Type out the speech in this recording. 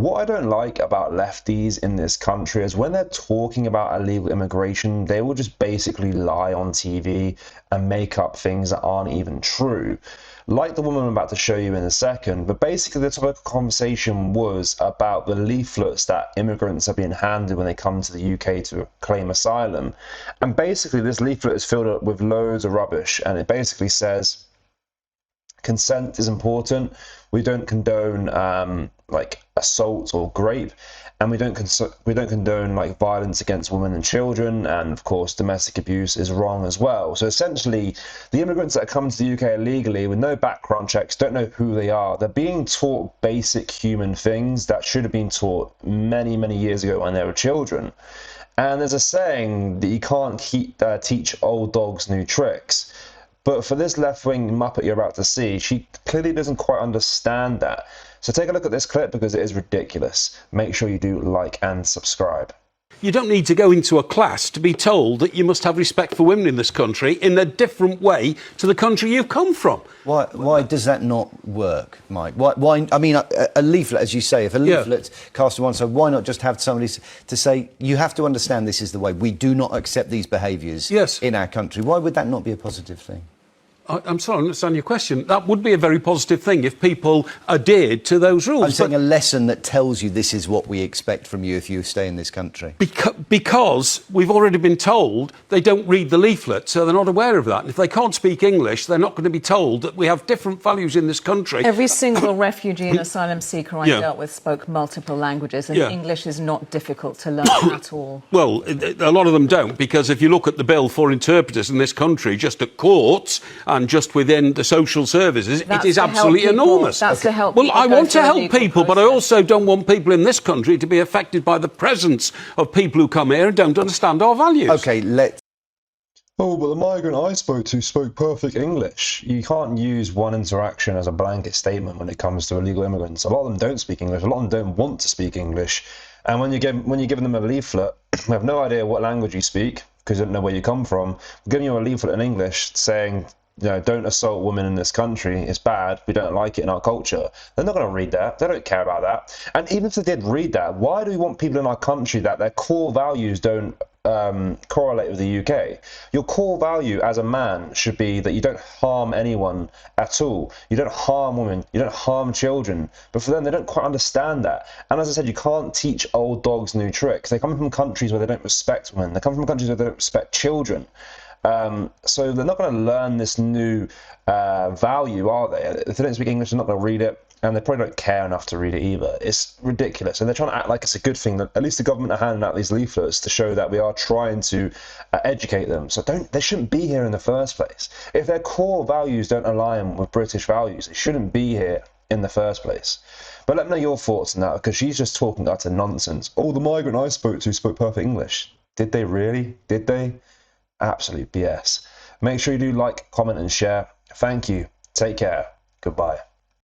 what I don't like about lefties in this country is when they're talking about illegal immigration, they will just basically lie on TV and make up things that aren't even true. Like the woman I'm about to show you in a second, but basically the topic of conversation was about the leaflets that immigrants are being handed when they come to the UK to claim asylum. And basically this leaflet is filled up with loads of rubbish, and it basically says, consent is important. We don't condone like assault or rape, and we don't condone like violence against women and children, and of course domestic abuse is wrong as well. So essentially, the immigrants that come to the UK illegally with no background checks, don't know who they are, they're being taught basic human things that should have been taught many, many years ago when they were children. And there's a saying that you can't teach old dogs new tricks. But for this left-wing muppet you're about to see, she clearly doesn't quite understand that. So take a look at this clip because it is ridiculous. Make sure you do like and subscribe. You don't need to go into a class to be told that you must have respect for women in this country in a different way to the country you've come from. Why does that not work, Mike? Why? I mean, a leaflet, as you say, if a leaflet's cast to one side, why not just have somebody to say, you have to understand this is the way. We do not accept these behaviours in our country. Why would that not be a positive thing? I'm sorry, I don't understand your question. That would be a very positive thing if people adhered to those rules. I'm saying a lesson that tells you this is what we expect from you if you stay in this country. Because we've already been told they don't read the leaflet, so they're not aware of that. And if they can't speak English, they're not going to be told that we have different values in this country. Every single refugee and asylum seeker I dealt with spoke multiple languages, and English is not difficult to learn at all. Well, a lot of them don't, because if you look at the bill for interpreters in this country, just at courts and just within the social services, it is absolutely enormous. That's to help people. Well, I want to help people, process. but I also don't want people in this country to be affected by the presence of people who come here and don't understand our values. OK, let's... Oh, but the migrant I spoke to spoke perfect English. You can't use one interaction as a blanket statement when it comes to illegal immigrants. A lot of them don't speak English. A lot of them don't want to speak English. And when you're giving them a leaflet, we have no idea what language you speak because you don't know where you come from. We're giving you a leaflet in English saying, you know, don't assault women in this country. It's bad. We don't like it in our culture. They're not going to read that. They don't care about that. And even if they did read that, why do we want people in our country that their core values don't correlate with the UK? Your core value as a man should be that you don't harm anyone at all. You don't harm women. You don't harm children. But for them, they don't quite understand that. And as I said, you can't teach old dogs new tricks. They come from countries where they don't respect women. They come from countries where they don't respect children. So they're not going to learn this new value, are they? If they don't speak English, they're not going to read it, and they probably don't care enough to read it either. It's ridiculous, and they're trying to act like it's a good thing that at least the government are handing out these leaflets to show that we are trying to educate them. So they shouldn't be here in the first place. If their core values don't align with British values, they shouldn't be here in the first place. But let me know your thoughts on that, because she's just talking utter nonsense. Oh, the migrant I spoke to spoke perfect English. Did they really? Did they? Absolute BS. Make sure you do like, comment and share. Thank you. Take care. Goodbye.